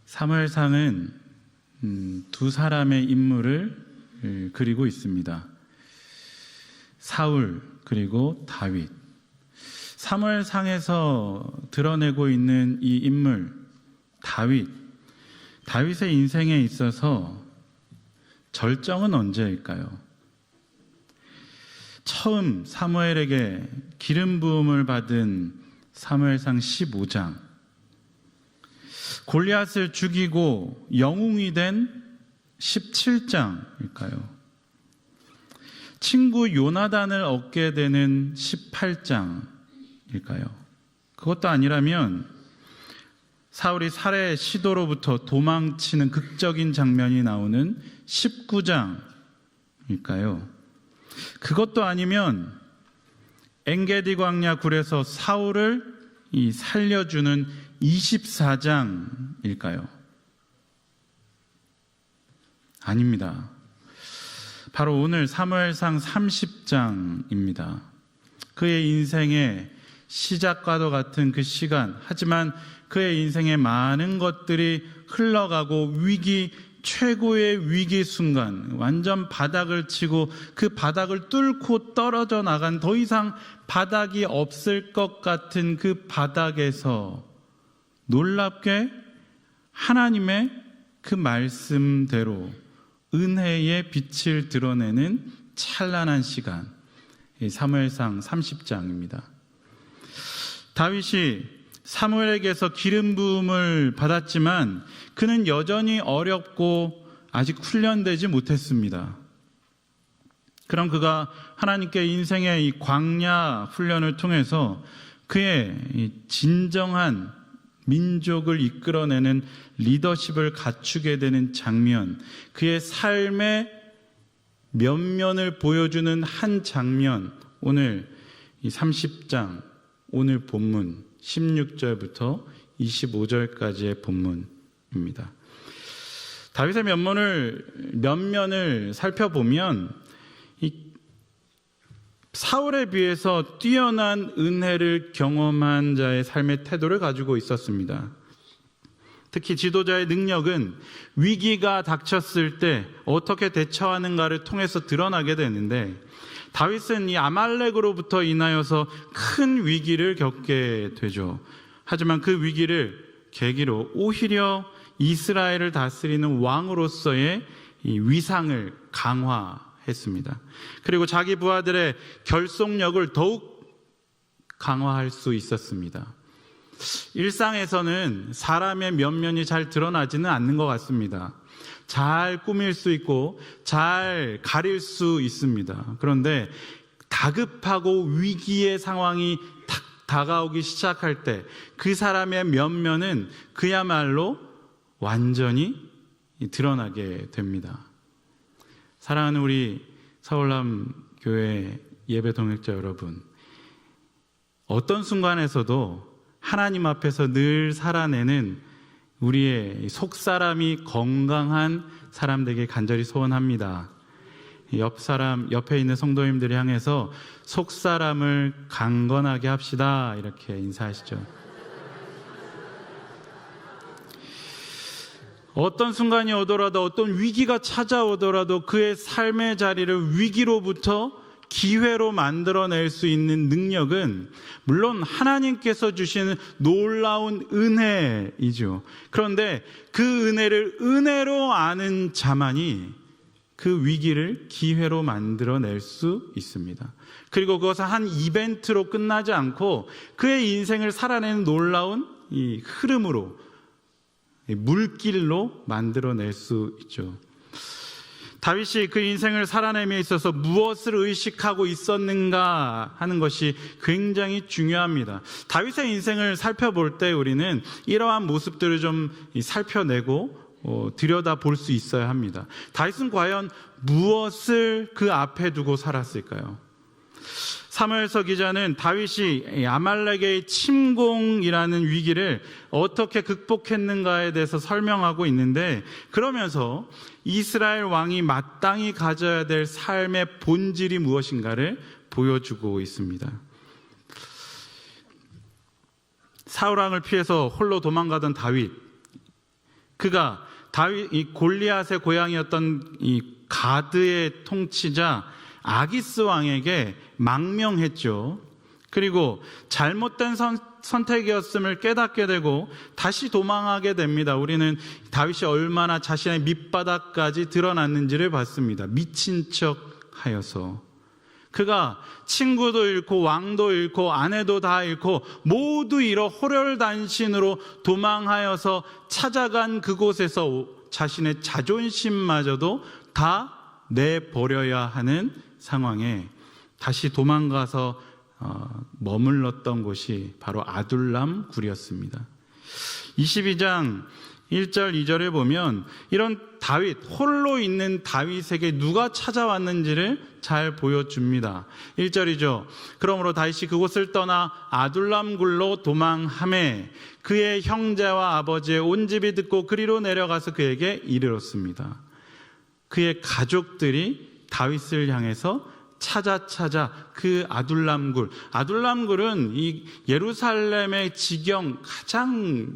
사무엘상은 두 사람의 인물을 그리고 있습니다. 사울 그리고 다윗. 사무엘상에서 드러내고 있는 이 인물 다윗의 인생에 있어서 절정은 언제일까요? 처음 사무엘에게 기름 부음을 받은 사무엘상 15장, 골리앗을 죽이고 영웅이 된 17장일까요? 친구 요나단을 얻게 되는 18장일까요? 그것도 아니라면 사울이 살해 시도로부터 도망치는 극적인 장면이 나오는 19장일까요? 그것도 아니면 엔게디 광야 굴에서 사울을 살려주는 24장일까요? 아닙니다. 바로 오늘 사무엘상 30장입니다. 그의 인생의 시작과도 같은 그 시간, 하지만 그의 인생에 많은 것들이 흘러가고 최고의 위기 순간, 완전 바닥을 치고 그 바닥을 뚫고 떨어져 나간, 더 이상 바닥이 없을 것 같은 그 바닥에서 놀랍게 하나님의 그 말씀대로 은혜의 빛을 드러내는 찬란한 시간, 사무엘상 30장입니다. 다윗이 사무엘에게서 기름 부음을 받았지만 그는 여전히 어렵고 아직 훈련되지 못했습니다. 그럼 그가 하나님께 인생의 이 광야 훈련을 통해서 그의 이 진정한 민족을 이끌어내는 리더십을 갖추게 되는 장면, 그의 삶의 면면을 보여주는 한 장면, 오늘 이 30장, 오늘 본문 16절부터 25절까지의 본문입니다. 다윗의 면면을 살펴보면 이 사울에 비해서 뛰어난 은혜를 경험한 자의 삶의 태도를 가지고 있었습니다. 특히 지도자의 능력은 위기가 닥쳤을 때 어떻게 대처하는가를 통해서 드러나게 되는데, 다윗은 이 아말렉으로부터 인하여서 큰 위기를 겪게 되죠. 하지만 그 위기를 계기로 오히려 이스라엘을 다스리는 왕으로서의 이 위상을 강화했습니다. 그리고 자기 부하들의 결속력을 더욱 강화할 수 있었습니다. 일상에서는 사람의 면면이 잘 드러나지는 않는 것 같습니다. 잘 꾸밀 수 있고 잘 가릴 수 있습니다. 그런데 다급하고 위기의 상황이 탁 다가오기 시작할 때 그 사람의 면면은 그야말로 완전히 드러나게 됩니다. 사랑하는 우리 서울남 교회 예배 동역자 여러분, 어떤 순간에서도 하나님 앞에서 늘 살아내는 우리의 속사람이 건강한 사람 되길 간절히 소원합니다. 옆에 있는 성도님들을 향해서 속사람을 강건하게 합시다, 이렇게 인사하시죠. 어떤 순간이 오더라도, 어떤 위기가 찾아오더라도 그의 삶의 자리를 위기로부터 기회로 만들어낼 수 있는 능력은 물론 하나님께서 주시는 놀라운 은혜이죠. 그런데 그 은혜를 은혜로 아는 자만이 그 위기를 기회로 만들어낼 수 있습니다. 그리고 그것은 한 이벤트로 끝나지 않고 그의 인생을 살아내는 놀라운 이 흐름으로, 물길로 만들어낼 수 있죠. 다윗이 그 인생을 살아내며 있어서 무엇을 의식하고 있었는가 하는 것이 굉장히 중요합니다. 다윗의 인생을 살펴볼 때 우리는 이러한 모습들을 좀 살펴내고 들여다볼 수 있어야 합니다. 다윗은 과연 무엇을 그 앞에 두고 살았을까요? 사무엘서 기자는 다윗이 아말렉의 침공이라는 위기를 어떻게 극복했는가에 대해서 설명하고 있는데, 그러면서 이스라엘 왕이 마땅히 가져야 될 삶의 본질이 무엇인가를 보여주고 있습니다. 사울 왕을 피해서 홀로 도망가던 다윗, 그가 이 골리앗의 고향이었던 이 가드의 통치자 아기스 왕에게 망명했죠. 그리고 잘못된 선택이었음을 깨닫게 되고 다시 도망하게 됩니다. 우리는 다윗이 얼마나 자신의 밑바닥까지 드러났는지를 봤습니다. 미친 척 하여서. 그가 친구도 잃고 왕도 잃고 아내도 다 잃고 모두 잃어 호련단신으로 도망하여서 찾아간 그곳에서 자신의 자존심마저도 다 내버려야 하는 상황에 다시 도망가서 머물렀던 곳이 바로 아둘람 굴이었습니다. 22장 1절 2절에 보면 이런 다윗, 홀로 있는 다윗에게 누가 찾아왔는지를 잘 보여줍니다. 1절이죠. 그러므로 다윗이 그곳을 떠나 아둘람 굴로 도망하매 그의 형제와 아버지의 온 집이 듣고 그리로 내려가서 그에게 이르렀습니다. 그의 가족들이 다윗을 향해서 찾아 그 아둘람굴은 이 예루살렘의 지경 가장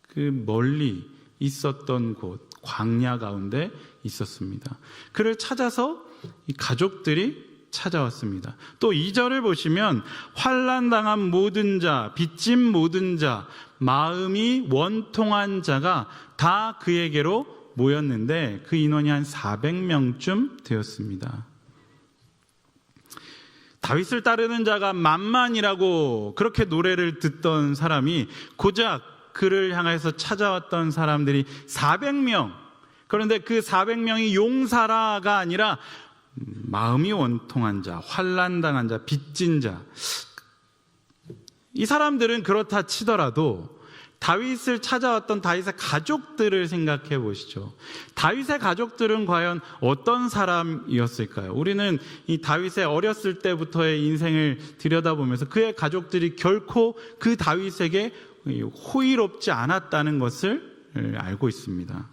그 멀리 있었던 곳, 광야 가운데 있었습니다. 그를 찾아서 이 가족들이 찾아왔습니다. 또 2절을 보시면 환난당한 모든 자, 빚진 모든 자, 마음이 원통한 자가 다 그에게로 모였는데 그 인원이 한 400명쯤 되었습니다. 다윗을 따르는 자가 만만이라고 그렇게 노래를 듣던 사람이 고작 그를 향해서 찾아왔던 사람들이 400명. 그런데 그 400명이 용사라가 아니라 마음이 원통한 자, 환난당한 자, 빚진 자. 이 사람들은 그렇다 치더라도 다윗을 찾아왔던 다윗의 가족들을 생각해 보시죠. 다윗의 가족들은 과연 어떤 사람이었을까요? 우리는 이 다윗의 어렸을 때부터의 인생을 들여다보면서 그의 가족들이 결코 그 다윗에게 호의롭지 않았다는 것을 알고 있습니다.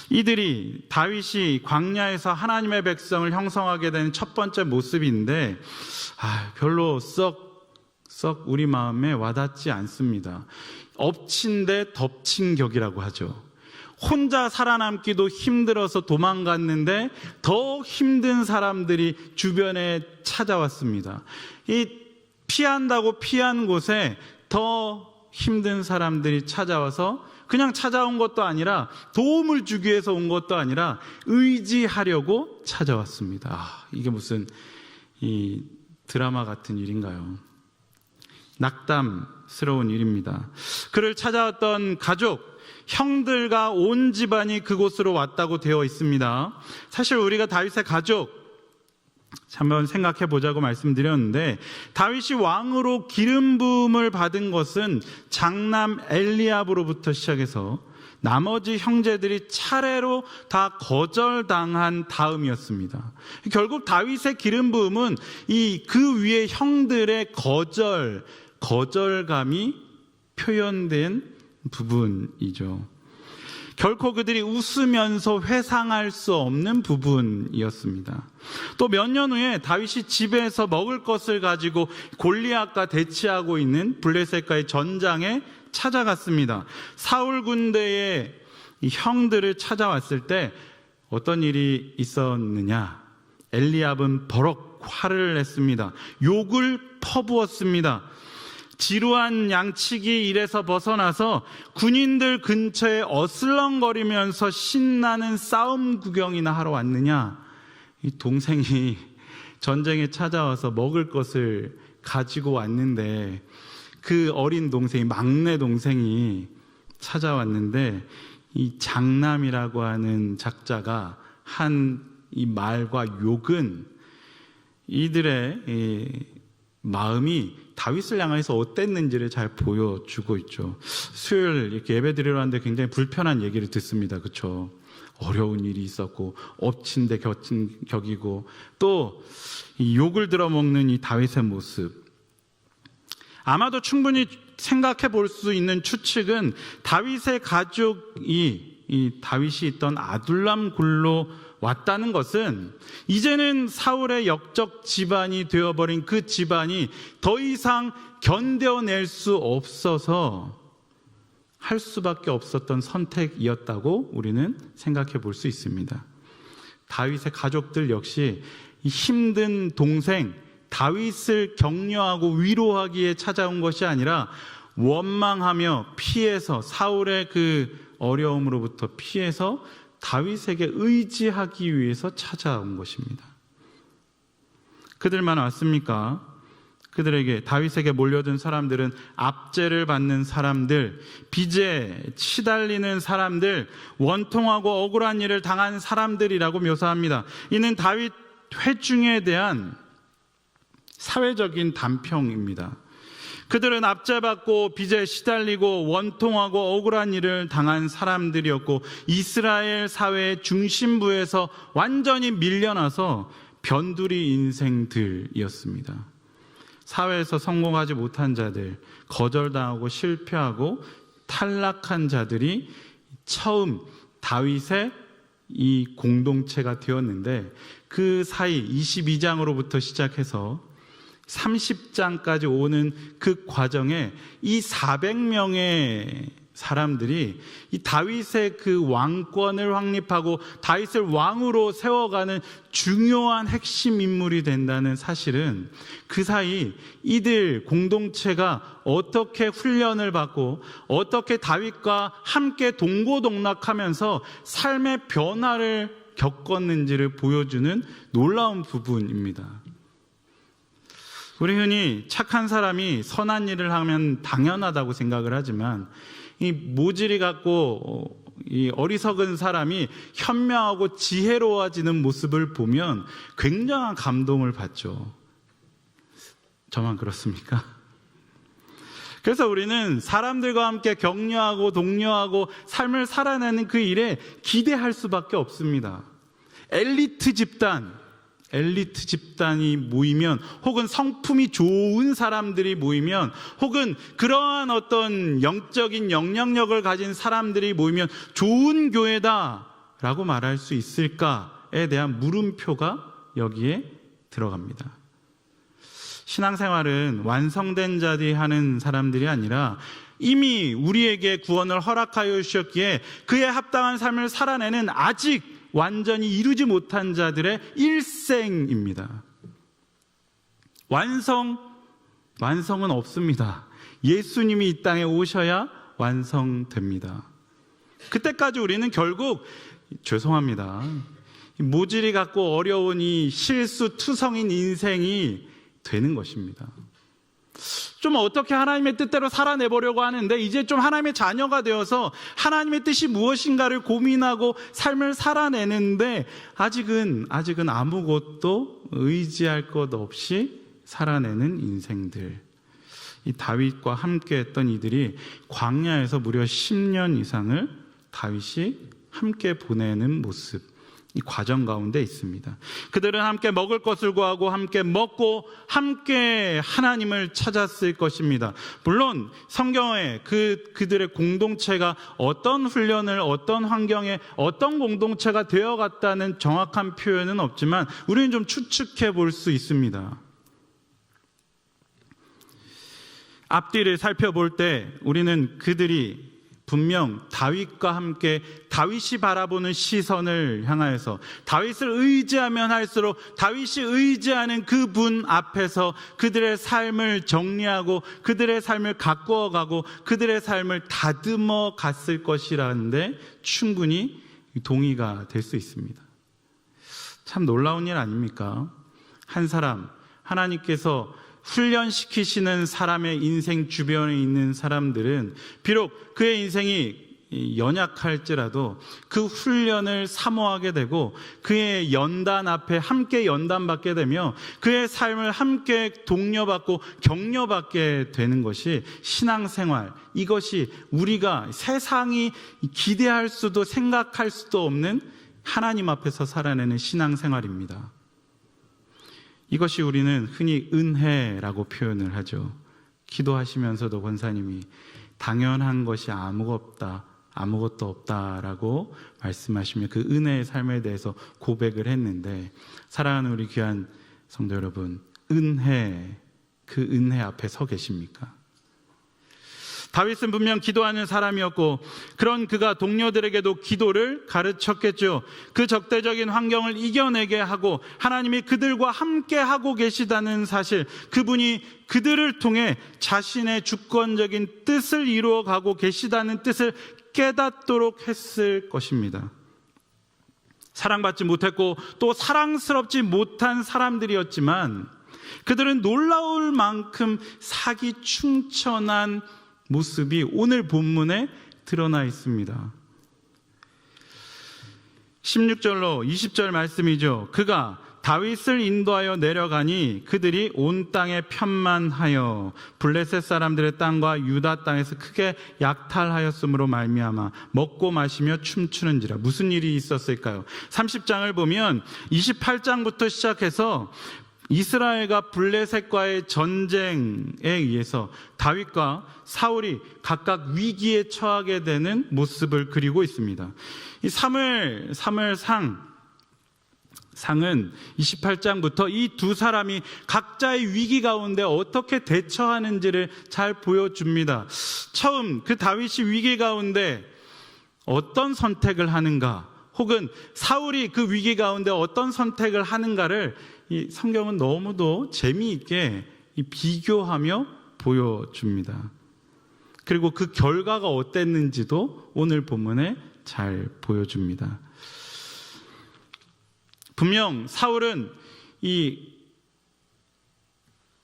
이들이 다윗이 광야에서 하나님의 백성을 형성하게 된 첫 번째 모습인데 별로 썩 우리 마음에 와닿지 않습니다. 엎친 데 덮친 격이라고 하죠. 혼자 살아남기도 힘들어서 도망갔는데 더 힘든 사람들이 주변에 찾아왔습니다. 이 피한다고 피한 곳에 더 힘든 사람들이 찾아와서 그냥 찾아온 것도 아니라 도움을 주기 위해서 온 것도 아니라 의지하려고 찾아왔습니다. 이게 무슨 이 드라마 같은 일인가요? 낙담스러운 일입니다. 그를 찾아왔던 가족, 형들과 온 집안이 그곳으로 왔다고 되어 있습니다. 사실 우리가 다윗의 가족 한번 생각해 보자고 말씀드렸는데 다윗이 왕으로 기름 부음을 받은 것은 장남 엘리압으로부터 시작해서 나머지 형제들이 차례로 다 거절당한 다음이었습니다. 결국 다윗의 기름 부음은 그 위에 형들의 거절감이 표현된 부분이죠. 결코 그들이 웃으면서 회상할 수 없는 부분이었습니다. 또 몇 년 후에 다윗이 집에서 먹을 것을 가지고 골리앗과 대치하고 있는 블레셋과의 전장에 찾아갔습니다. 사울 군대의 형들을 찾아왔을 때 어떤 일이 있었느냐? 엘리압은 버럭 화를 냈습니다. 욕을 퍼부었습니다. 지루한 양치기 일에서 벗어나서 군인들 근처에 어슬렁거리면서 신나는 싸움 구경이나 하러 왔느냐? 이 동생이 전쟁에 찾아와서 먹을 것을 가지고 왔는데 그 어린 동생이, 막내 동생이 찾아왔는데 이 장남이라고 하는 작자가 한 이 말과 욕은 이들의 마음이 다윗을 향해서 어땠는지를 잘 보여주고 있죠. 수요일 이렇게 예배 드리러 왔는데 굉장히 불편한 얘기를 듣습니다. 그렇죠? 어려운 일이 있었고 엎친 데 겹친 격이고 또 이 욕을 들어먹는 이 다윗의 모습. 아마도 충분히 생각해 볼 수 있는 추측은 다윗의 가족이 이 다윗이 있던 아둘람 굴로 왔다는 것은 이제는 사울의 역적 집안이 되어버린 그 집안이 더 이상 견뎌낼 수 없어서 할 수밖에 없었던 선택이었다고 우리는 생각해 볼 수 있습니다. 다윗의 가족들 역시 이 힘든 동생 다윗을 격려하고 위로하기에 찾아온 것이 아니라 원망하며 피해서, 사울의 그 어려움으로부터 피해서 다윗에게 의지하기 위해서 찾아온 것입니다. 그들만 왔습니까? 그들에게, 다윗에게 몰려든 사람들은 압제를 받는 사람들, 빚에 치달리는 사람들, 원통하고 억울한 일을 당한 사람들이라고 묘사합니다. 이는 다윗 회중에 대한 사회적인 단평입니다. 그들은 압제받고 빚에 시달리고 원통하고 억울한 일을 당한 사람들이었고, 이스라엘 사회의 중심부에서 완전히 밀려나서 변두리 인생들이었습니다. 사회에서 성공하지 못한 자들, 거절당하고 실패하고 탈락한 자들이 처음 다윗의 이 공동체가 되었는데, 그 사이 22장으로부터 시작해서 30장까지 오는 그 과정에 이 400명의 사람들이 이 다윗의 그 왕권을 확립하고 다윗을 왕으로 세워가는 중요한 핵심 인물이 된다는 사실은, 그 사이 이들 공동체가 어떻게 훈련을 받고 어떻게 다윗과 함께 동고동락하면서 삶의 변화를 겪었는지를 보여주는 놀라운 부분입니다. 우리 흔히 착한 사람이 선한 일을 하면 당연하다고 생각을 하지만, 이 모질이 같고 이 어리석은 사람이 현명하고 지혜로워지는 모습을 보면 굉장한 감동을 받죠. 저만 그렇습니까? 그래서 우리는 사람들과 함께 격려하고 독려하고 삶을 살아내는 그 일에 기대할 수밖에 없습니다. 엘리트 집단이 모이면, 혹은 성품이 좋은 사람들이 모이면, 혹은 그러한 어떤 영적인 영향력을 가진 사람들이 모이면 좋은 교회다라고 말할 수 있을까에 대한 물음표가 여기에 들어갑니다. 신앙생활은 완성된 자들이 하는 사람들이 아니라 이미 우리에게 구원을 허락하여 주셨기에 그에 합당한 삶을 살아내는 아직 완전히 이루지 못한 자들의 일생입니다. 완성은 없습니다. 예수님이 이 땅에 오셔야 완성됩니다. 그때까지 우리는 결국, 죄송합니다, 모질이 같고 어려운 이 실수투성인 인생이 되는 것입니다. 좀 어떻게 하나님의 뜻대로 살아내보려고 하는데, 이제 좀 하나님의 자녀가 되어서 하나님의 뜻이 무엇인가를 고민하고 삶을 살아내는데 아직은 아무것도 의지할 것 없이 살아내는 인생들. 이 다윗과 함께 했던 이들이 광야에서 무려 10년 이상을 다윗이 함께 보내는 모습, 이 과정 가운데 있습니다. 그들은 함께 먹을 것을 구하고 함께 먹고 함께 하나님을 찾았을 것입니다. 물론 성경에 그들의 공동체가 어떤 훈련을, 어떤 환경에 어떤 공동체가 되어갔다는 정확한 표현은 없지만 우리는 좀 추측해 볼 수 있습니다. 앞뒤를 살펴볼 때 우리는 그들이 분명 다윗과 함께 다윗이 바라보는 시선을 향하여서, 다윗을 의지하면 할수록 다윗이 의지하는 그분 앞에서 그들의 삶을 정리하고 그들의 삶을 가꾸어가고 그들의 삶을 다듬어 갔을 것이라는데 충분히 동의가 될 수 있습니다. 참 놀라운 일 아닙니까? 한 사람, 하나님께서 훈련시키시는 사람의 인생 주변에 있는 사람들은 비록 그의 인생이 연약할지라도 그 훈련을 사모하게 되고 그의 연단 앞에 함께 연단받게 되며 그의 삶을 함께 독려받고 격려받게 되는 것이 신앙생활, 이것이 우리가 세상이 기대할 수도 생각할 수도 없는 하나님 앞에서 살아내는 신앙생활입니다. 이것이 우리는 흔히 은혜라고 표현을 하죠. 기도하시면서도 권사님이 당연한 것이 아무것도 없다라고 말씀하시며 그 은혜의 삶에 대해서 고백을 했는데, 사랑하는 우리 귀한 성도 여러분, 그 은혜 앞에 서 계십니까? 다윗은 분명 기도하는 사람이었고 그런 그가 동료들에게도 기도를 가르쳤겠죠. 그 적대적인 환경을 이겨내게 하고 하나님이 그들과 함께 하고 계시다는 사실, 그분이 그들을 통해 자신의 주권적인 뜻을 이루어가고 계시다는 뜻을 깨닫도록 했을 것입니다. 사랑받지 못했고 또 사랑스럽지 못한 사람들이었지만 그들은 놀라울 만큼 사기 충천한 모습이 오늘 본문에 드러나 있습니다. 16절로 20절 말씀이죠. 그가 다윗을 인도하여 내려가니 그들이 온 땅에 편만하여 블레셋 사람들의 땅과 유다 땅에서 크게 약탈하였으므로 말미암아 먹고 마시며 춤추는지라. 무슨 일이 있었을까요? 30장을 보면 28장부터 시작해서 이스라엘과 블레셋과의 전쟁에 의해서 다윗과 사울이 각각 위기에 처하게 되는 모습을 그리고 있습니다. 이 사무엘상은 28장부터 이 두 사람이 각자의 위기 가운데 어떻게 대처하는지를 잘 보여줍니다. 처음 그 다윗이 위기 가운데 어떤 선택을 하는가, 혹은 사울이 그 위기 가운데 어떤 선택을 하는가를 이 성경은 너무도 재미있게 비교하며 보여줍니다. 그리고 그 결과가 어땠는지도 오늘 본문에 잘 보여줍니다. 분명 사울은 이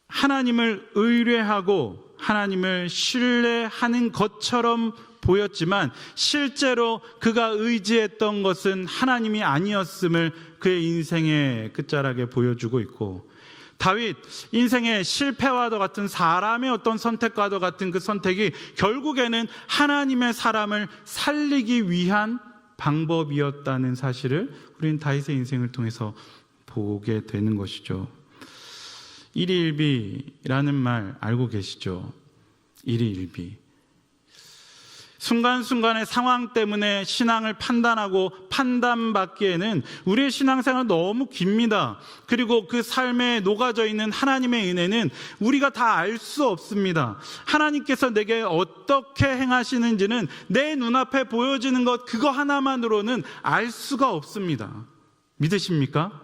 하나님을 의뢰하고 하나님을 신뢰하는 것처럼 보였지만 실제로 그가 의지했던 것은 하나님이 아니었음을 그의 인생의 끝자락에 보여주고 있고, 다윗 인생의 실패와도 같은 사람의 어떤 선택과도 같은 그 선택이 결국에는 하나님의 사람을 살리기 위한 방법이었다는 사실을 우리는 다윗의 인생을 통해서 보게 되는 것이죠. 일희일비라는 말 알고 계시죠? 일희일비. 순간순간의 상황 때문에 신앙을 판단하고 판단받기에는 우리의 신앙생활은 너무 깁니다. 그리고 그 삶에 녹아져 있는 하나님의 은혜는 우리가 다 알 수 없습니다. 하나님께서 내게 어떻게 행하시는지는 내 눈앞에 보여지는 것 그거 하나만으로는 알 수가 없습니다. 믿으십니까?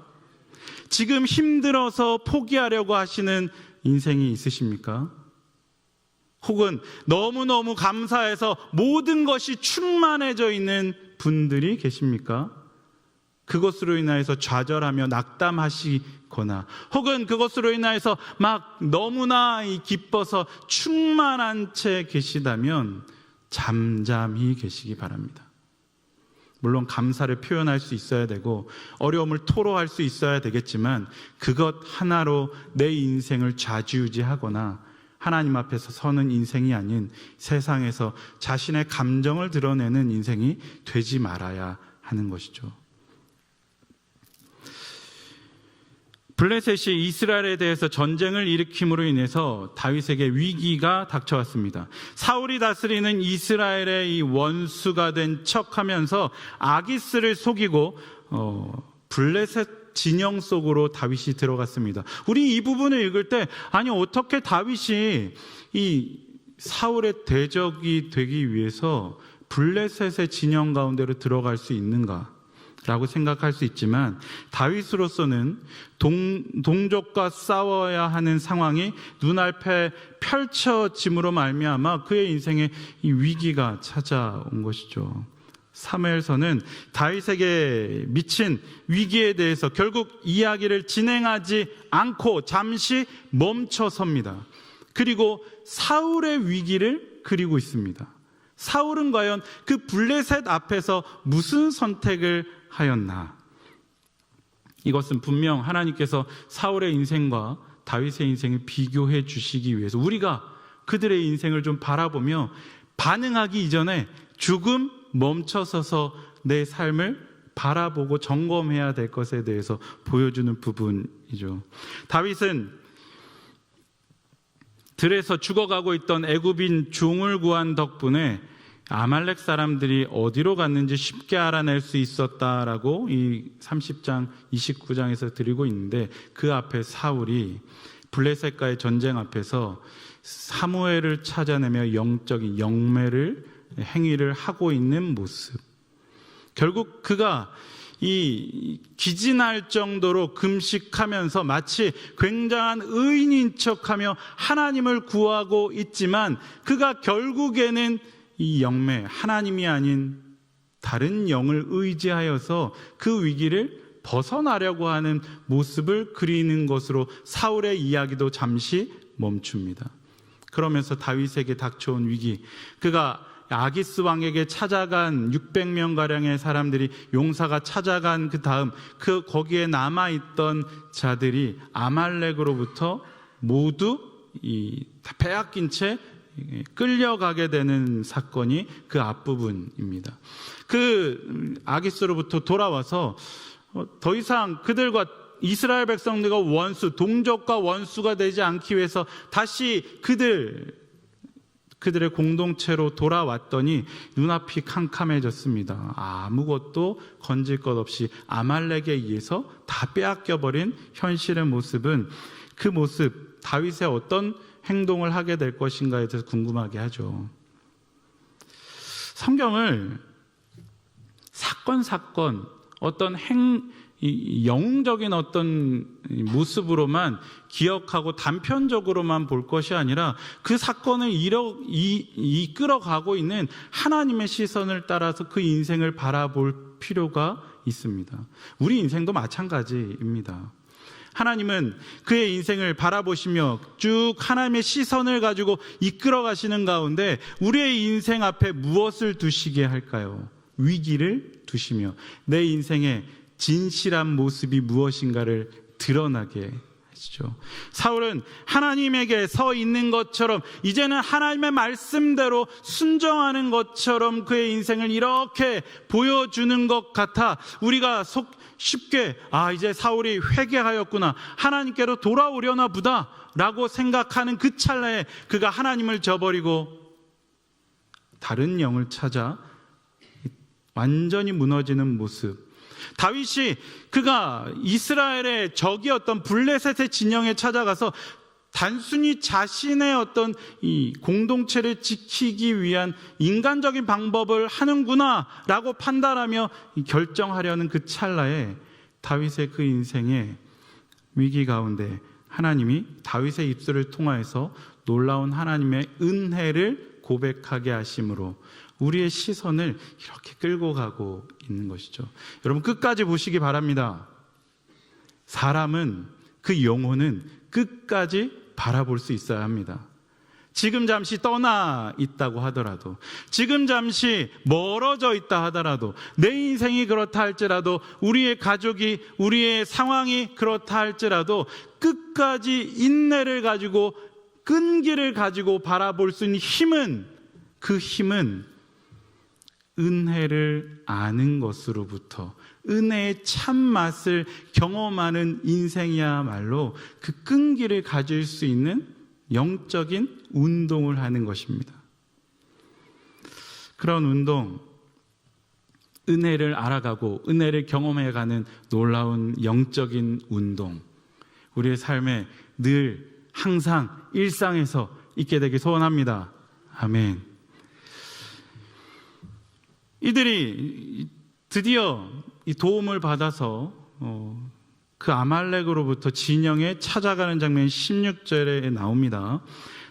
지금 힘들어서 포기하려고 하시는 인생이 있으십니까? 혹은 너무너무 감사해서 모든 것이 충만해져 있는 분들이 계십니까? 그것으로 인하여서 좌절하며 낙담하시거나, 혹은 그것으로 인하여서 막 너무나 기뻐서 충만한 채 계시다면 잠잠히 계시기 바랍니다. 물론 감사를 표현할 수 있어야 되고 어려움을 토로할 수 있어야 되겠지만 그것 하나로 내 인생을 좌지우지하거나 하나님 앞에서 서는 인생이 아닌 세상에서 자신의 감정을 드러내는 인생이 되지 말아야 하는 것이죠. 블레셋이 이스라엘에 대해서 전쟁을 일으킴으로 인해서 다윗에게 위기가 닥쳐왔습니다. 사울이 다스리는 이스라엘의 이 원수가 된 척하면서 아기스를 속이고 블레셋 진영 속으로 다윗이 들어갔습니다. 우리 이 부분을 읽을 때 아니 어떻게 다윗이 이 사울의 대적이 되기 위해서 블레셋의 진영 가운데로 들어갈 수 있는가 라고 생각할 수 있지만, 다윗으로서는 동족과 싸워야 하는 상황이 눈앞에 펼쳐짐으로 말미암아 그의 인생에 이 위기가 찾아온 것이죠. 사무엘서는 다윗에게 미친 위기에 대해서 결국 이야기를 진행하지 않고 잠시 멈춰섭니다. 그리고 사울의 위기를 그리고 있습니다. 사울은 과연 그 블레셋 앞에서 무슨 선택을 하였나? 이것은 분명 하나님께서 사울의 인생과 다윗의 인생을 비교해 주시기 위해서 우리가 그들의 인생을 좀 바라보며 반응하기 이전에 조금 멈춰서서 내 삶을 바라보고 점검해야 될 것에 대해서 보여주는 부분이죠. 다윗은 들에서 죽어가고 있던 애굽인 종을 구한 덕분에 아말렉 사람들이 어디로 갔는지 쉽게 알아낼 수 있었다라고 이 30장 29장에서 드리고 있는데, 그 앞에 사울이 블레셋과의 전쟁 앞에서 사무엘을 찾아내며 영적인 영매를 행위를 하고 있는 모습. 결국 그가 이 기진할 정도로 금식하면서 마치 굉장한 의인인 척하며 하나님을 구하고 있지만 그가 결국에는 이 영매, 하나님이 아닌 다른 영을 의지하여서 그 위기를 벗어나려고 하는 모습을 그리는 것으로 사울의 이야기도 잠시 멈춥니다. 그러면서 다윗에게 닥쳐온 위기, 그가 아기스 왕에게 찾아간 600명가량의 사람들이, 용사가 찾아간 그 다음 거기에 남아있던 자들이 아말렉으로부터 모두 다 빼앗긴 채 끌려가게 되는 사건이 그 앞부분입니다. 그 아기스로부터 돌아와서 더 이상 그들과 이스라엘 백성들과 동족과 원수가 되지 않기 위해서 다시 그들의 공동체로 돌아왔더니 눈앞이 캄캄해졌습니다. 아무것도 건질 것 없이 아말렉에 의해서 다 빼앗겨버린 현실의 모습은, 그 모습, 다윗의 어떤 행동을 하게 될 것인가에 대해서 궁금하게 하죠. 성경을 사건 어떤 영웅적인 어떤 모습으로만 기억하고 단편적으로만 볼 것이 아니라 그 사건을 이끌어가고 있는 하나님의 시선을 따라서 그 인생을 바라볼 필요가 있습니다. 우리 인생도 마찬가지입니다. 하나님은 그의 인생을 바라보시며 쭉 하나님의 시선을 가지고 이끌어 가시는 가운데 우리의 인생 앞에 무엇을 두시게 할까요? 위기를 두시며 내 인생의 진실한 모습이 무엇인가를 드러나게 하시죠. 사울은 하나님에게 서 있는 것처럼, 이제는 하나님의 말씀대로 순종하는 것처럼 그의 인생을 이렇게 보여주는 것 같아 우리가 쉽게 이제 사울이 회개하였구나, 하나님께로 돌아오려나 보다 라고 생각하는 그 찰나에 그가 하나님을 저버리고 다른 영을 찾아 완전히 무너지는 모습. 다윗이 그가 이스라엘의 적이었던 블레셋의 진영에 찾아가서 단순히 자신의 어떤 이 공동체를 지키기 위한 인간적인 방법을 하는구나 라고 판단하며 결정하려는 그 찰나에 다윗의 그 인생의 위기 가운데 하나님이 다윗의 입술을 통하여서 놀라운 하나님의 은혜를 고백하게 하심으로 우리의 시선을 이렇게 끌고 가고 있는 것이죠. 여러분 끝까지 보시기 바랍니다. 사람은, 그 영혼은 끝까지 바라볼 수 있어야 합니다. 지금 잠시 떠나 있다고 하더라도, 지금 잠시 멀어져 있다 하더라도, 내 인생이 그렇다 할지라도, 우리의 가족이, 우리의 상황이 그렇다 할지라도 끝까지 인내를 가지고, 끈기를 가지고 바라볼 수 있는 힘은, 그 힘은 은혜를 아는 것으로부터, 은혜의 참맛을 경험하는 인생이야말로 그 끈기를 가질 수 있는 영적인 운동을 하는 것입니다. 그런 운동, 은혜를 알아가고 은혜를 경험해가는 놀라운 영적인 운동, 우리의 삶에 늘 항상 일상에서 있게 되길 소원합니다. 아멘. 이들이 드디어 이 도움을 받아서 그 아말렉으로부터 진영에 찾아가는 장면이 16절에 나옵니다.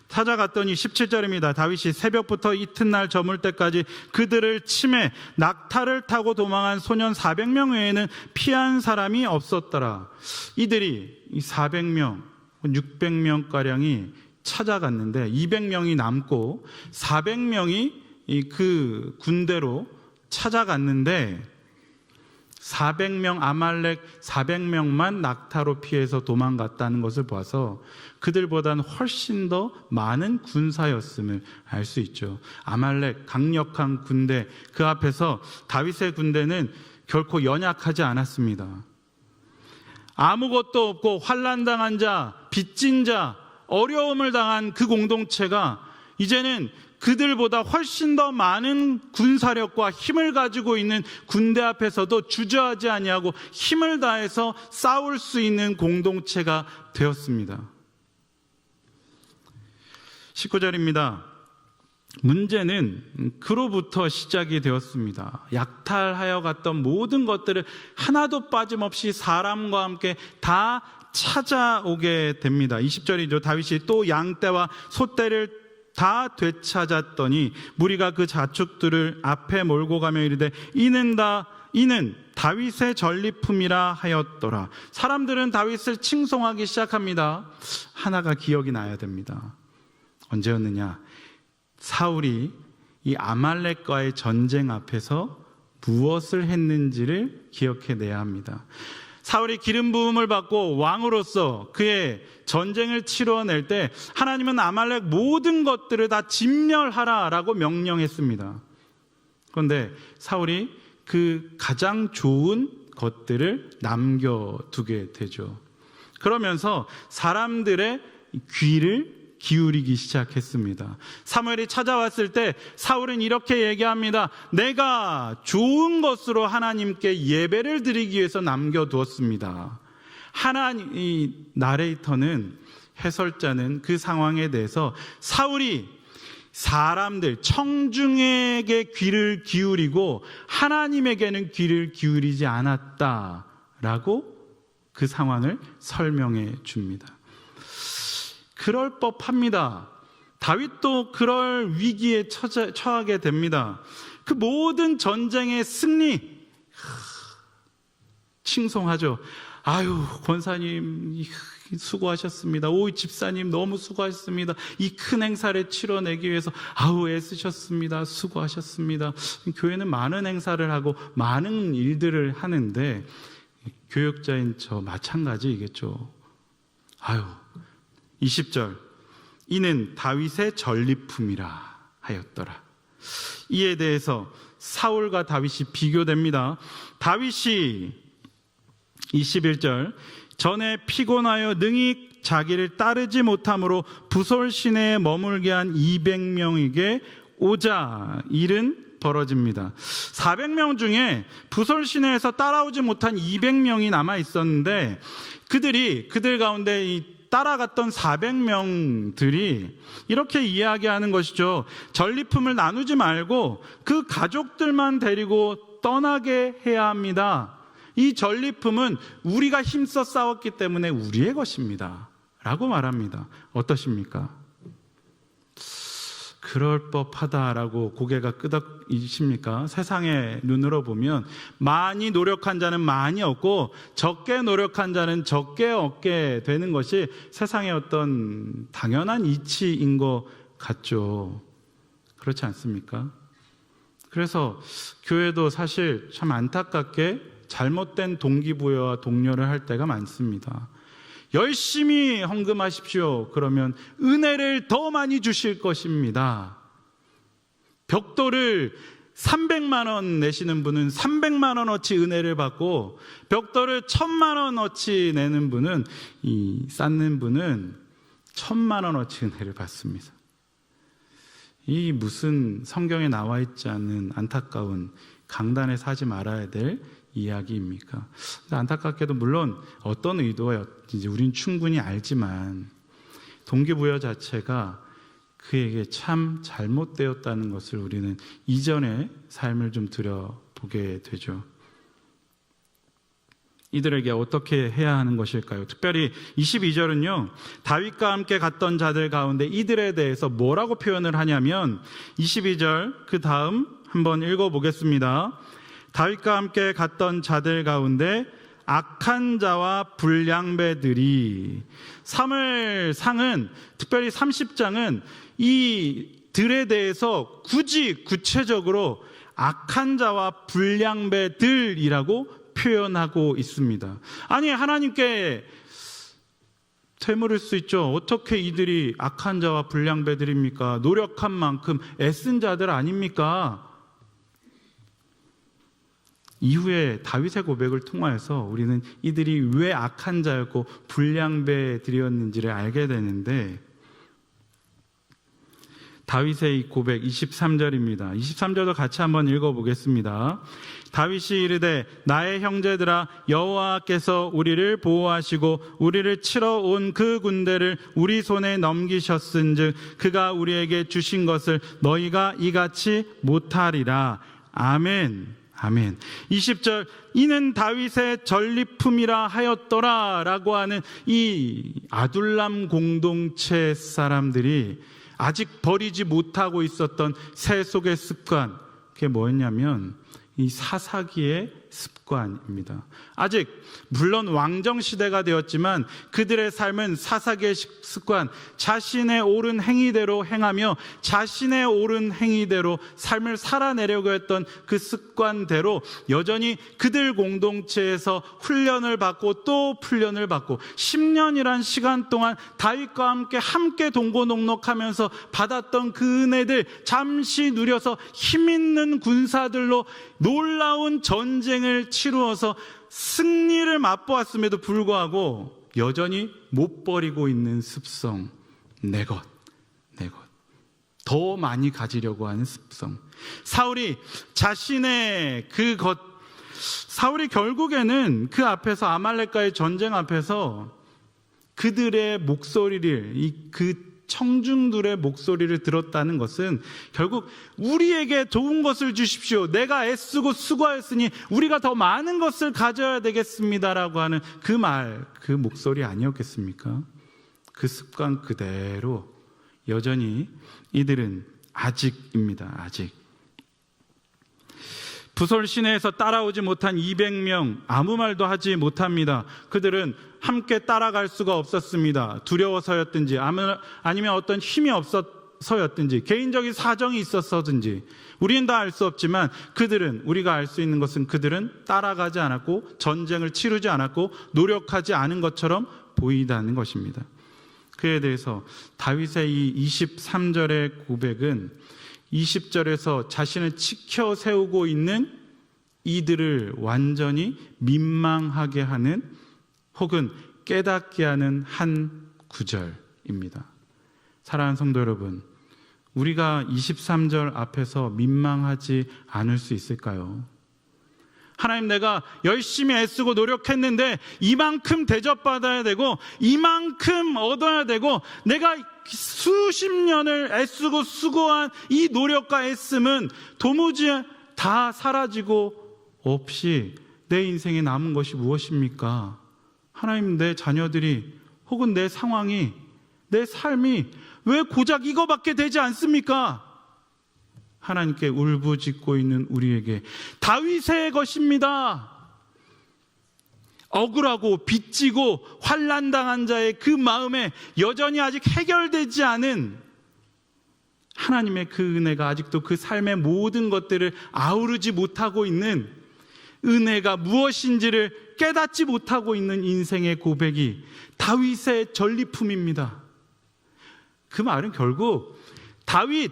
찾아갔더니 17절입니다. 다윗이 새벽부터 이튿날 저물 때까지 그들을 치매 낙타를 타고 도망한 소년 400명 외에는 피한 사람이 없었더라. 이들이 이 400명, 600명가량이 찾아갔는데 200명이 남고 400명이 그 군대로 찾아갔는데 400명, 아말렉 400명만 낙타로 피해서 도망갔다는 것을 봐서 그들보다는 훨씬 더 많은 군사였음을 알 수 있죠. 아말렉 강력한 군대, 그 앞에서 다윗의 군대는 결코 연약하지 않았습니다. 아무것도 없고 환난당한 자, 빚진 자, 어려움을 당한 그 공동체가 이제는 그들보다 훨씬 더 많은 군사력과 힘을 가지고 있는 군대 앞에서도 주저하지 아니하고 힘을 다해서 싸울 수 있는 공동체가 되었습니다. 19절입니다. 문제는 그로부터 시작이 되었습니다. 약탈하여 갔던 모든 것들을 하나도 빠짐없이 사람과 함께 다 찾아오게 됩니다. 20절이죠. 다윗이 또 양떼와 소떼를 다 되찾았더니 무리가 그 자축들을 앞에 몰고 가며 이르되 이는 다윗의 전리품이라 하였더라. 사람들은 다윗을 칭송하기 시작합니다. 하나가 기억이 나야 됩니다. 언제였느냐? 사울이 이 아말렉과의 전쟁 앞에서 무엇을 했는지를 기억해내야 합니다. 사울이 기름 부음을 받고 왕으로서 그의 전쟁을 치러낼 때 하나님은 아말렉 모든 것들을 다 진멸하라라고 명령했습니다. 그런데 사울이 그 가장 좋은 것들을 남겨두게 되죠. 그러면서 사람들의 귀를 기울이기 시작했습니다. 사무엘이 찾아왔을 때 사울은 이렇게 얘기합니다. 내가 좋은 것으로 하나님께 예배를 드리기 위해서 남겨두었습니다. 이 나레이터는, 해설자는 그 상황에 대해서 사울이 사람들, 청중에게 귀를 기울이고 하나님에게는 귀를 기울이지 않았다라고 그 상황을 설명해 줍니다. 그럴 법합니다. 다윗도 그럴 위기에 처하게 됩니다. 그 모든 전쟁의 승리, 칭송하죠. 아유, 권사님 수고하셨습니다. 오, 집사님 너무 수고하셨습니다. 이 큰 행사를 치러내기 위해서 아우 애쓰셨습니다. 수고하셨습니다. 교회는 많은 행사를 하고 많은 일들을 하는데 교역자인 저 마찬가지이겠죠. 아유, 20절, 이는 다윗의 전리품이라 하였더라. 이에 대해서 사울과 다윗이 비교됩니다. 다윗이 21절, 전에 피곤하여 능히 자기를 따르지 못함으로 부솔 시내에 머물게 한 200명에게 오자 일은 벌어집니다. 400명 중에 부솔 시내에서 따라오지 못한 200명이 남아 있었는데 그들 가운데 이 따라갔던 400명들이 이렇게 이야기하는 것이죠. 전리품을 나누지 말고 그 가족들만 데리고 떠나게 해야 합니다. 이 전리품은 우리가 힘써 싸웠기 때문에 우리의 것입니다 라고 말합니다. 어떠십니까? 그럴 법하다라고 고개가 끄덕이십니까? 세상의 눈으로 보면 많이 노력한 자는 많이 얻고 적게 노력한 자는 적게 얻게 되는 것이 세상의 어떤 당연한 이치인 것 같죠. 그렇지 않습니까? 그래서 교회도 사실 참 안타깝게 잘못된 동기부여와 동료를 할 때가 많습니다. 열심히 헌금하십시오. 그러면 은혜를 더 많이 주실 것입니다. 벽돌을 300만 원 내시는 분은 300만 원어치 은혜를 받고 벽돌을 1000만 원어치 내는 분은 쌓는 분은 1000만 원어치 은혜를 받습니다. 이 무슨 성경에 나와 있지 않는 안타까운 강단에서 하지 말아야 될 이야기입니까? 안타깝게도 물론 어떤 의도였는지 우린 충분히 알지만 동기부여 자체가 그에게 참 잘못되었다는 것을 우리는 이전의 삶을 좀 들여보게 되죠. 이들에게 어떻게 해야 하는 것일까요? 특별히 22절은요, 다윗과 함께 갔던 자들 가운데 이들에 대해서 뭐라고 표현을 하냐면 22절 그 다음 한번 읽어보겠습니다. 다윗과 함께 갔던 자들 가운데 악한 자와 불량배들이, 사무엘상은 특별히 30장은 이들에 대해서 굳이 구체적으로 악한 자와 불량배들이라고 표현하고 있습니다. 아니, 하나님께 되물을 수 있죠. 어떻게 이들이 악한 자와 불량배들입니까? 노력한 만큼 애쓴 자들 아닙니까? 이후에 다윗의 고백을 통하여서 우리는 이들이 왜 악한 자였고 불량배들이었는지를 알게 되는데, 다윗의 이 고백 23절입니다. 23절도 같이 한번 읽어보겠습니다. 다윗이 이르되 나의 형제들아 여호와께서 우리를 보호하시고 우리를 치러 온 그 군대를 우리 손에 넘기셨은즉 그가 우리에게 주신 것을 너희가 이같이 못하리라. 아멘. 아멘. 20절 이는 다윗의 전리품이라 하였더라 라고 하는 이 아둘람 공동체 사람들이 아직 버리지 못하고 있었던 세속의 습관, 그게 뭐였냐면 이 사사기의 습관입니다. 아직 물론 왕정시대가 되었지만 그들의 삶은 사사기의 습관, 자신의 옳은 행위대로 행하며 자신의 옳은 행위대로 삶을 살아내려고 했던 그 습관대로 여전히 그들 공동체에서 훈련을 받고 또 훈련을 받고 10년이란 시간 동안 다윗과 함께 동고동록하면서 받았던 그 은혜들 잠시 누려서 힘있는 군사들로 놀라운 전쟁을 치루어서 승리를 맛보았음에도 불구하고 여전히 못 버리고 있는 습성, 내 것. 더 많이 가지려고 하는 습성. 사울이 자신의 사울이 결국에는 그 앞에서 아말렉과의 전쟁 앞에서 그들의 목소리를, 그 청중들의 목소리를 들었다는 것은 결국 우리에게 좋은 것을 주십시오. 내가 애쓰고 수고하였으니 우리가 더 많은 것을 가져야 되겠습니다라고 하는 그 목소리 아니었겠습니까? 그 습관 그대로 여전히 이들은 아직입니다. 아직. 부솔 시내에서 따라오지 못한 200명 아무 말도 하지 못합니다. 그들은 함께 따라갈 수가 없었습니다. 두려워서였든지 아니면 어떤 힘이 없어서였든지 개인적인 사정이 있었든지 우리는 다 알 수 없지만 우리가 알 수 있는 것은 그들은 따라가지 않았고 전쟁을 치르지 않았고 노력하지 않은 것처럼 보이다는 것입니다. 그에 대해서 다윗의 이 23절의 고백은 20절에서 자신을 지켜 세우고 있는 이들을 완전히 민망하게 하는 혹은 깨닫게 하는 한 구절입니다. 사랑하는 성도 여러분, 우리가 23절 앞에서 민망하지 않을 수 있을까요? 하나님, 내가 열심히 애쓰고 노력했는데 이만큼 대접받아야 되고 이만큼 얻어야 되고 내가 수십 년을 애쓰고 수고한 이 노력과 애씀은 도무지 다 사라지고 없이 내 인생에 남은 것이 무엇입니까? 하나님, 내 자녀들이 혹은 내 상황이, 내 삶이 왜 고작 이거밖에 되지 않습니까? 하나님께 울부짖고 있는 우리에게 다윗의 것입니다. 억울하고 빚지고 환난당한 자의 그 마음에 여전히 아직 해결되지 않은 하나님의 그 은혜가 아직도 그 삶의 모든 것들을 아우르지 못하고 있는 은혜가 무엇인지를 깨닫지 못하고 있는 인생의 고백이 다윗의 전리품입니다. 그 말은 결국 다윗,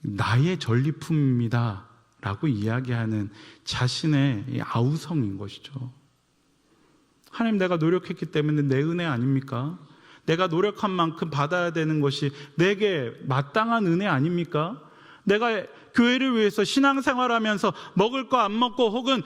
나의 전리품입니다 라고 이야기하는 자신의 아우성인 것이죠. 하나님, 내가 노력했기 때문에 내 은혜 아닙니까? 내가 노력한 만큼 받아야 되는 것이 내게 마땅한 은혜 아닙니까? 내가 교회를 위해서 신앙생활하면서 먹을 거 안 먹고 혹은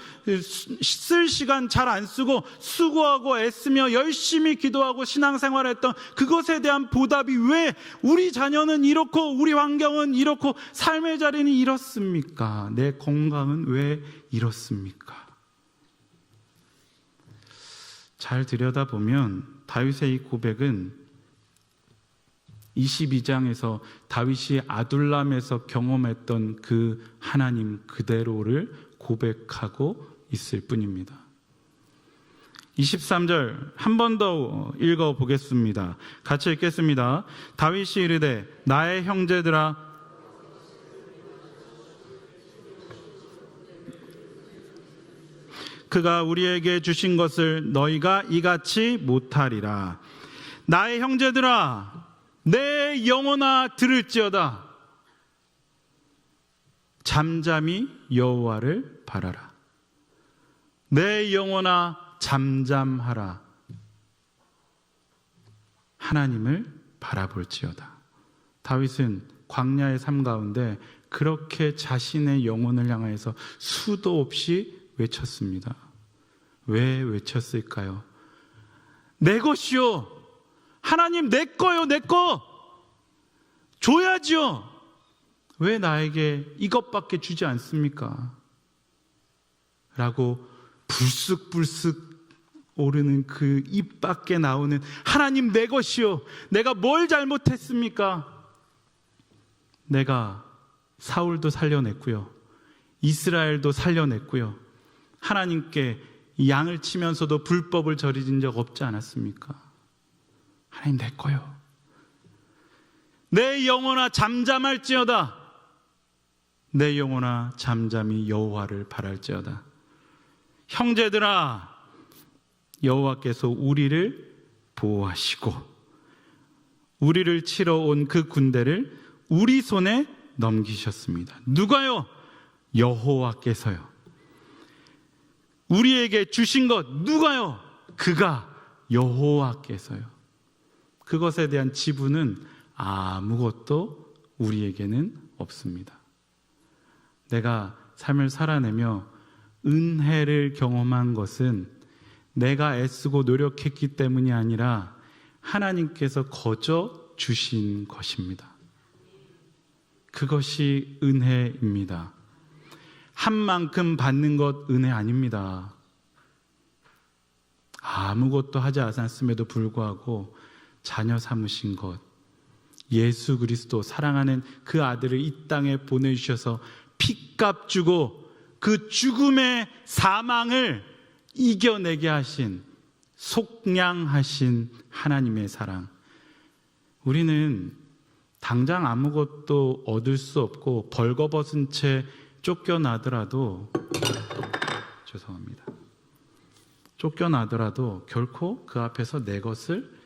쓸 시간 잘 안 쓰고 수고하고 애쓰며 열심히 기도하고 신앙생활했던 그것에 대한 보답이 왜 우리 자녀는 이렇고 우리 환경은 이렇고 삶의 자리는 이렇습니까? 내 건강은 왜 이렇습니까? 잘 들여다보면 다윗의 이 고백은 22장에서 다윗이 아둘람에서 경험했던 그 하나님 그대로를 고백하고 있을 뿐입니다. 23절 한 번 더 읽어보겠습니다. 같이 읽겠습니다. 다윗이 이르되 나의 형제들아 그가 우리에게 주신 것을 너희가 이같이 못하리라. 나의 형제들아 내 영혼아 들을지어다. 잠잠히 여호와를 바라라. 내 영혼아 잠잠하라. 하나님을 바라볼지어다. 다윗은 광야의 삶 가운데 그렇게 자신의 영혼을 향해서 수도 없이 외쳤습니다. 왜 외쳤을까요? 내 것이요, 하나님 내 거요, 내 거 줘야지요. 왜 나에게 이것밖에 주지 않습니까? 라고 불쑥불쑥 오르는 그 입 밖에 나오는 하나님 내 것이요, 내가 뭘 잘못했습니까? 내가 사울도 살려냈고요, 이스라엘도 살려냈고요, 하나님께 양을 치면서도 불법을 저지른 적 없지 않았습니까? 하나님 내 거요, 내 영혼아 잠잠할지어다, 내 영혼아 잠잠히 여호와를 바랄지어다. 형제들아, 여호와께서 우리를 보호하시고 우리를 치러 온 그 군대를 우리 손에 넘기셨습니다. 누가요? 여호와께서요. 우리에게 주신 것 누가요? 그가 여호와께서요. 그것에 대한 지분은 아무것도 우리에게는 없습니다. 내가 삶을 살아내며 은혜를 경험한 것은 내가 애쓰고 노력했기 때문이 아니라 하나님께서 거저 주신 것입니다. 그것이 은혜입니다. 한 만큼 받는 것 은혜 아닙니다. 아무것도 하지 않았음에도 불구하고 자녀 삼으신 것, 예수 그리스도 사랑하는 그 아들을 이 땅에 보내주셔서 피값 주고 그 죽음의 사망을 이겨내게 하신, 속량하신 하나님의 사랑. 우리는 당장 아무것도 얻을 수 없고 벌거벗은 채 쫓겨나더라도 쫓겨나더라도 결코 그 앞에서 내 것을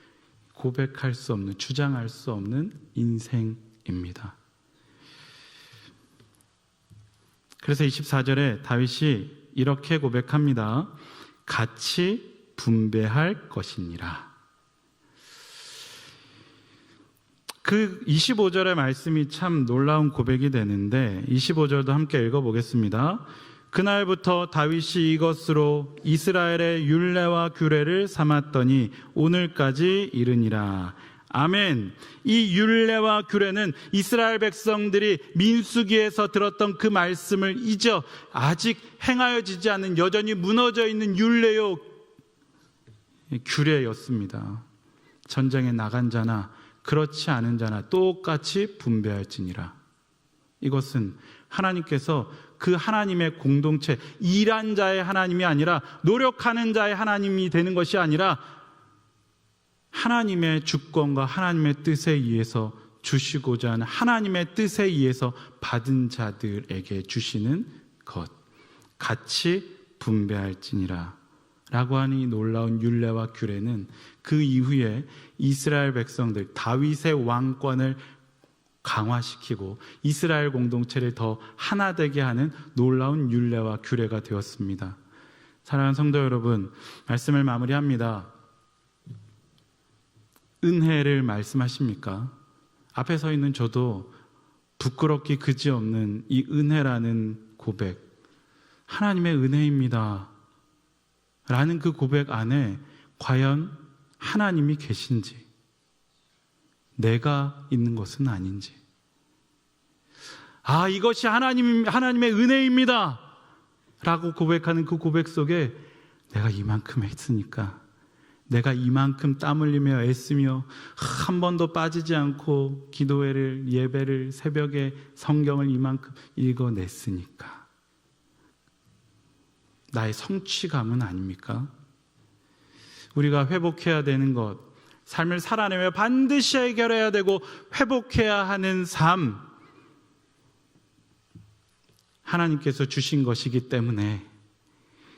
고백할 수 없는, 주장할 수 없는 인생입니다. 그래서 24절에 다윗이 이렇게 고백합니다. 같이 분배할 것이니라. 그 25절의 말씀이 참 놀라운 고백이 되는데 25절도 함께 읽어보겠습니다. 그날부터 다윗이 이것으로 이스라엘의 율례와 규례를 삼았더니 오늘까지 이르니라. 아멘. 이 율례와 규례는 이스라엘 백성들이 민수기에서 들었던 그 말씀을 잊어 아직 행하여지지 않은, 여전히 무너져 있는 율례요 규례였습니다. 전쟁에 나간 자나 그렇지 않은 자나 똑같이 분배할지니라. 이것은 하나님께서 그 하나님의 공동체, 일한 자의 하나님이 아니라 노력하는 자의 하나님이 되는 것이 아니라 하나님의 주권과 하나님의 뜻에 의해서 주시고자 하는, 하나님의 뜻에 의해서 받은 자들에게 주시는 것, 같이 분배할지니라 라고 하는 이 놀라운 율례와 규례는 그 이후에 이스라엘 백성들, 다윗의 왕권을 강화시키고 이스라엘 공동체를 더 하나 되게 하는 놀라운 율례와 규례가 되었습니다. 사랑하는 성도 여러분, 말씀을 마무리합니다. 은혜를 말씀하십니까? 앞에 서 있는 저도 부끄럽기 그지없는 이 은혜라는 고백, 하나님의 은혜입니다 라는 그 고백 안에 과연 하나님이 계신지, 내가 있는 것은 아닌지, 이것이 하나님의 은혜입니다 라고 고백하는 그 고백 속에 내가 이만큼 했으니까, 내가 이만큼 땀 흘리며 애쓰며 한 번도 빠지지 않고 기도회를, 예배를, 새벽에 성경을 이만큼 읽어냈으니까, 나의 성취감은 아닙니까? 우리가 회복해야 되는 것, 삶을 살아내며 반드시 해결해야 되고 회복해야 하는 삶, 하나님께서 주신 것이기 때문에,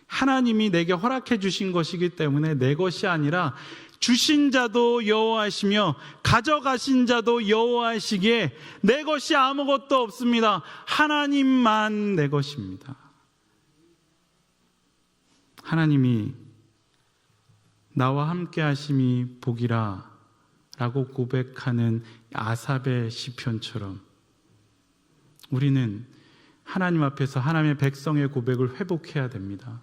하나님이 내게 허락해 주신 것이기 때문에 내 것이 아니라 주신 자도 여호와시며 가져가신 자도 여호와시기에 내 것이 아무것도 없습니다. 하나님만 내 것입니다. 하나님이 나와 함께 하심이 복이라 라고 고백하는 아삽의 시편처럼 우리는 하나님 앞에서 하나님의 백성의 고백을 회복해야 됩니다.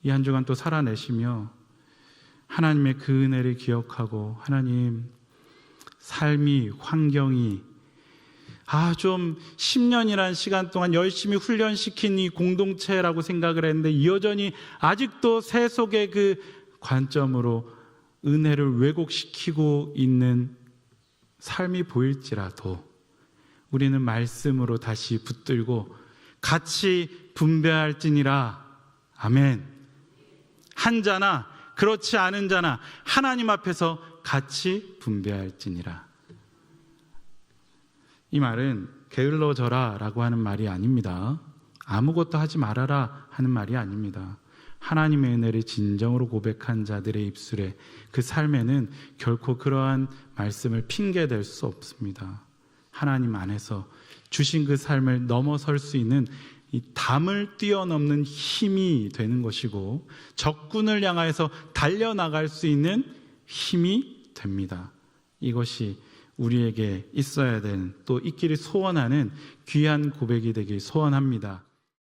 이 한 주간 또 살아내시며 하나님의 그 은혜를 기억하고, 하나님, 삶이, 환경이 좀 10년이라는 시간 동안 열심히 훈련시킨 이 공동체라고 생각을 했는데 여전히 아직도 세속의 그 관점으로 은혜를 왜곡시키고 있는 삶이 보일지라도 우리는 말씀으로 다시 붙들고 같이 분배할지니라. 아멘. 한 자나 그렇지 않은 자나 하나님 앞에서 같이 분배할지니라. 이 말은 게을러져라 라고 하는 말이 아닙니다. 아무것도 하지 말아라 하는 말이 아닙니다. 하나님의 은혜를 진정으로 고백한 자들의 입술에, 그 삶에는 결코 그러한 말씀을 핑계댈 수 없습니다. 하나님 안에서 주신 그 삶을 넘어설 수 있는 이 담을 뛰어넘는 힘이 되는 것이고, 적군을 향하여서 달려나갈 수 있는 힘이 됩니다. 이것이 우리에게 있어야 되는, 또 있기를 소원하는 귀한 고백이 되길 소원합니다.